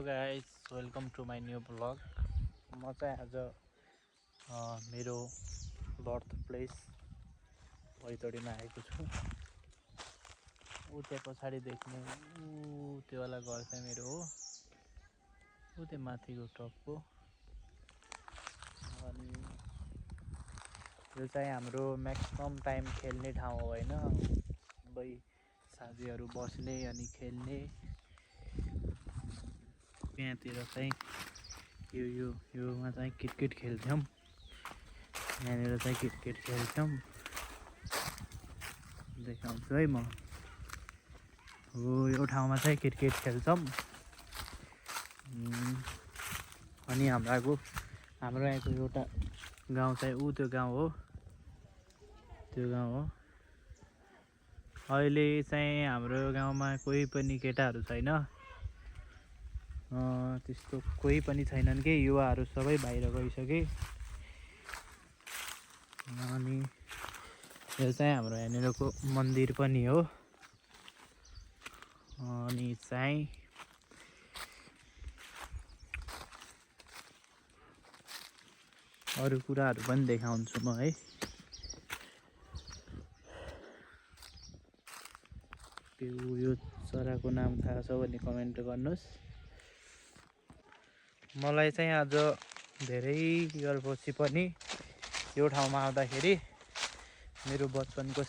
Guys welcome to my new blog. म चाहिँ आज मेरो बर्थ प्लेस भैतडीमा आएको छु। ऊ त्यहाँ पछाडि देख्ने त्यो वाला घर चाहिँ मेरो हो। ऊ त्यो माथिको टपको। अनि यो चाहिँ हाम्रो म्याक्सिमम टाइम खेल्ने ठाउँ हो होइन, सबै साथीहरू बस्ने अनि खेल्ने। यहाँतिर चाहिँ योमा चाहिँ क्रिकेट खेल्थ्यौँ। यहाँनिर चाहिँ क्रिकेट खेल्थ्यौँ। देखाउँछु है म। हो यो ठाउँमा चाहिँ क्रिकेट खेल्छौँ। अनि हाम्रो यहाँको एउटा गाउँ चाहिँ त्यो गाउँ हो। त्यो गाउँ हो। अहिले चाहिँ हाम्रो गाउँमा कोही पनि केटाहरू छैन। त्यस्तो कोही पनि छैनन् कि युवाहरू सबै बाहिर गइसके। अनि यो चाहिँ हाम्रो यहाँनिरको मन्दिर पनि हो। अनि चाहिँ अरू कुराहरू पनि देखाउँछु म है। यो चराको नाम थाहा छ भने कमेन्ट गर्नुहोस्। मलाई चाहिँ आज धेरै इयरपछि पनि यो ठाउँमा आउँदाखेरि मेरो बचपनको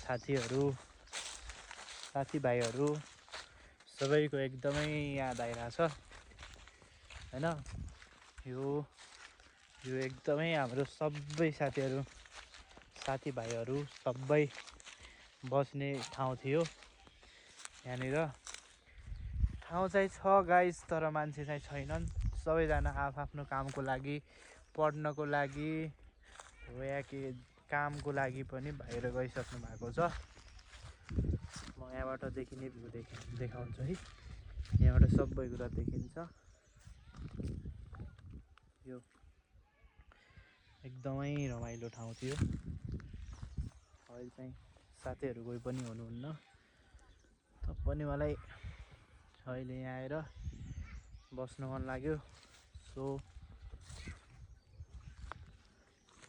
साथीभाइहरू सबैको एकदमै याद आइरहेछ होइन। यो एकदमै हाम्रो सबै साथीभाइहरू सबै बस्ने ठाउँ थियो। यहाँनिर ठाउँ चाहिँ छ गाइस, तर मान्छे चाहिँ छैनन्। सबैजना आफ्नो कामको लागि, पढ्नको लागि हो या के कामको लागि पनि बाहिर गइसक्नु भएको छ। म यहाँबाट देखिने भ्यू देखाउँछु है। यहाँबाट सबै कुरा देखिन्छ। यो एकदमै रमाइलो ठाउँ थियो। अहिले चाहिँ साथीहरू कोही पनि हुनुहुन्न, पनि मलाई अहिले यहाँ आएर बस्नु मन लाग्यो। सो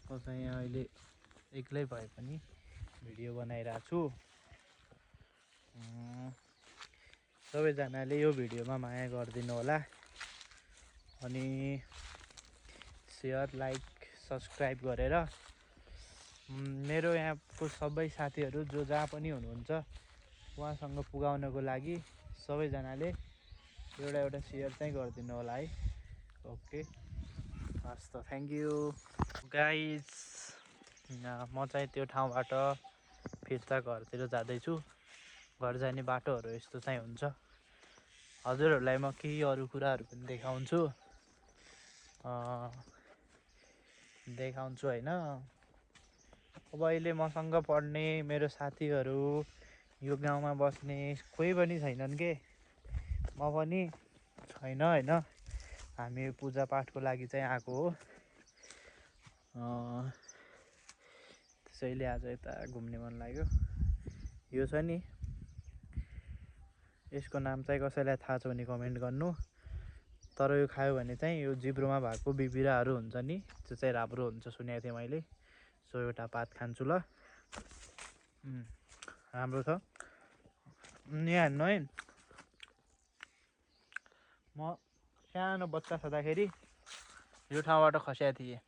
म चाहिँ यहाँ अहिले एक्लै भए पनि भिडियो बनाइरहेको छु। सबैजनाले यो भिडियोमा माया गरिदिनु होला। अनि सेयर, लाइक, सब्सक्राइब गरेर मेरो यहाँको सबै साथीहरू जो जहाँ पनि हुनुहुन्छ उहाँसँग पुगाउनको लागि सबैजनाले एउटा सेयर चाहिँ गरिदिनु होला है। ओके, हस् त, थ्याङ्क यू गाइज। म चाहिँ त्यो ठाउँबाट फिर्ता घरतिर जाँदैछु। घर जाने बाटोहरू यस्तो चाहिँ हुन्छ। हजुरहरूलाई म केही अरू कुराहरू पनि देखाउँछु होइन। अब अहिले मसँग पढ्ने मेरो साथीहरू यो गाउँमा बस्ने कोही पनि छैनन् के। म पनि छैन होइन। हामी पूजापाठको लागि चाहिँ आएको हो। त्यसैले आज यता घुम्ने मन लाग्यो। यो छ नि, यसको नाम चाहिँ कसैलाई थाहा छ भने कमेन्ट गर्नु। तर यो खायो भने चाहिँ यो जिब्रोमा भएको बिबिराहरू हुन्छ नि, त्यो चाहिँ राम्रो हुन्छ सुनेको थिएँ मैले। सो एउटा पात खान्छु ल। राम्रो छ। यहाँ हेर्नु है, म सानो बच्चा छँदाखेरि यो ठाउँबाट खसेको थिएँ।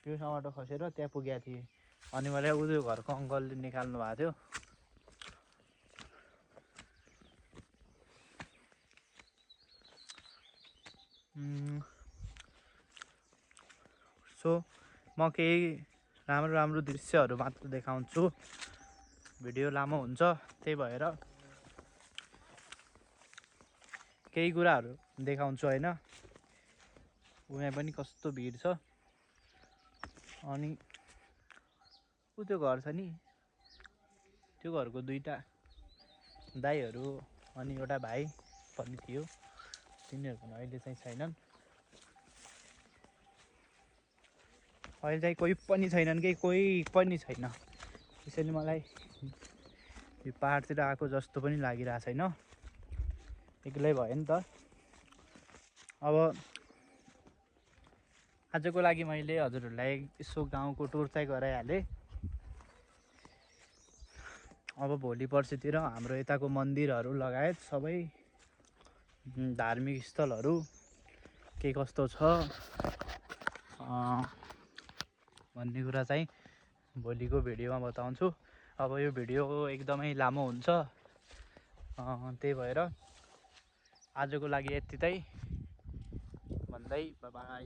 यो ठाउँबाट खसेर त्यहाँ पुगेको थिएँ। अनि मलाई उयो घरको अङ्कलले निकाल्नु भएको थियो। सो म केही राम्रो दृश्यहरू मात्र देखाउँछु। भिडियो लामो हुन्छ, त्यही भएर केही कुराहरू देखाउँछु होइन। उहाँ पनि कस्तो भिड छ। अनि त्यो घर छ नि, त्यो घरको दुईवटा दाइहरू अनि एउटा भाइ पनि थियो। तिनीहरू पनि अहिले चाहिँ छैनन्। अहिले चाहिँ कोही पनि छैनन् कि, कोही पनि छैन। त्यसैले मलाई यो पाहाडतिर आएको जस्तो पनि लागिरहेको छैन। एक्लै भयो नि त। अब आजको लागि मैले हजुरहरूलाई यसो गाउँको टुर चाहिँ गराइहालेँ। अब भोलि पर्सितिर हाम्रो यताको मन्दिरहरू लगायत सबै धार्मिक स्थलहरू के कस्तो छ भन्ने कुरा चाहिँ भोलिको भिडियोमा बताउँछु। अब यो भिडियो एकदमै लामो हुन्छ, त्यही भएर आजको लागि यति चाहिँ भन्दै बाई।